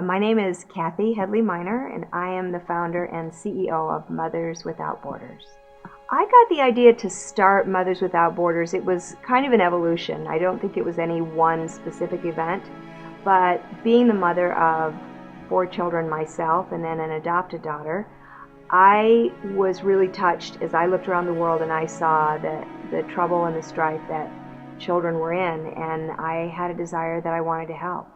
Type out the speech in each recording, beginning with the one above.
My name is Kathy Headley Miner, and I am the founder and CEO of Mothers Without Borders. I got the idea to start Mothers Without Borders. It was kind of an evolution. I don't think it was any one specific event, but being the mother of 4 children myself and then an adopted daughter, I was really touched as I looked around the world and I saw the trouble and the strife that children were in, and I had a desire that I wanted to help.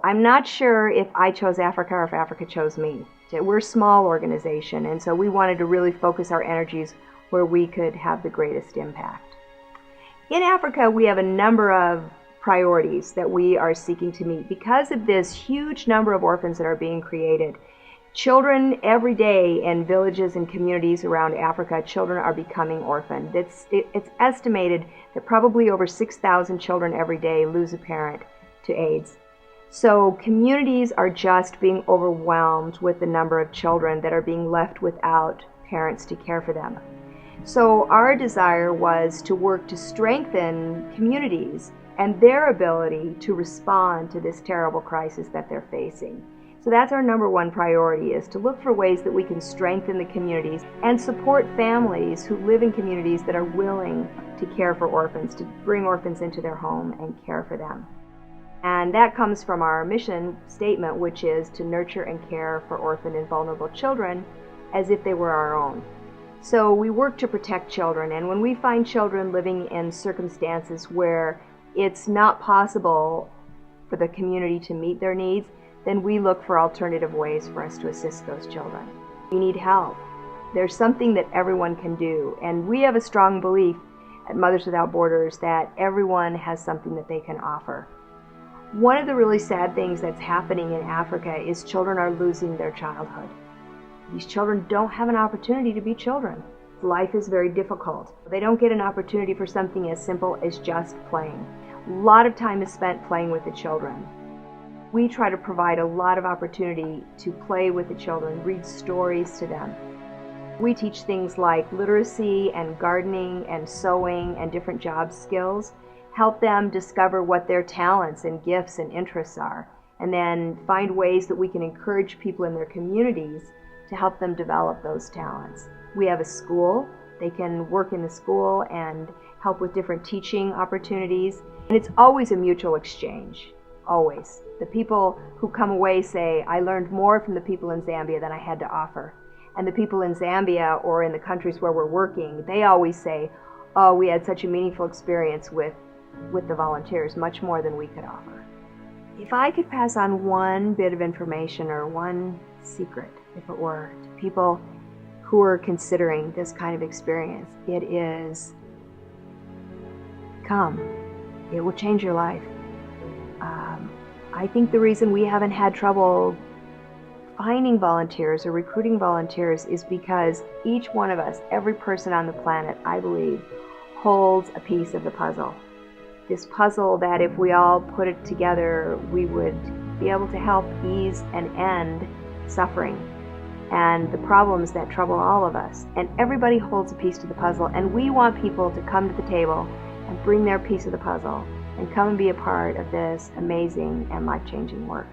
I'm not sure if I chose Africa or if Africa chose me. We're a small organization, and so we wanted to really focus our energies where we could have the greatest impact. In Africa, we have a number of priorities that we are seeking to meet. Because of this huge number of orphans that are being created, children every day in villages and communities around Africa, children are becoming orphaned. It's estimated that probably over 6,000 children every day lose a parent to AIDS. So communities are just being overwhelmed with the number of children that are being left without parents to care for them. So our desire was to work to strengthen communities and their ability to respond to this terrible crisis that they're facing. So that's our number one priority, is to look for ways that we can strengthen the communities and support families who live in communities that are willing to care for orphans, to bring orphans into their home and care for them. And that comes from our mission statement, which is to nurture and care for orphaned and vulnerable children as if they were our own. So we work to protect children, and when we find children living in circumstances where it's not possible for the community to meet their needs, then we look for alternative ways for us to assist those children. We need help. There's something that everyone can do, and we have a strong belief at Mothers Without Borders that everyone has something that they can offer. One of the really sad things that's happening in Africa is children are losing their childhood. These children don't have an opportunity to be children. Life is very difficult. They don't get an opportunity for something as simple as just playing. A lot of time is spent playing with the children. We try to provide a lot of opportunity to play with the children, read stories to them. We teach things like literacy and gardening and sewing and different job skills, help them discover what their talents and gifts and interests are, and then find ways that we can encourage people in their communities to help them develop those talents. We have a school. They can work in the school and help with different teaching opportunities. And it's always a mutual exchange, always. The people who come away say, I learned more from the people in Zambia than I had to offer. And the people in Zambia or in the countries where we're working, they always say, oh, we had such a meaningful experience with the volunteers, much more than we could offer. If I could pass on one bit of information or one secret, if it were, to people who are considering this kind of experience, it is, come. It will change your life. I think the reason we haven't had trouble finding volunteers or recruiting volunteers is because each one of us, every person on the planet, I believe, holds a piece of the puzzle. This puzzle that if we all put it together, we would be able to help ease and end suffering and the problems that trouble all of us. And everybody holds a piece to the puzzle, and we want people to come to the table and bring their piece of the puzzle and come and be a part of this amazing and life-changing work.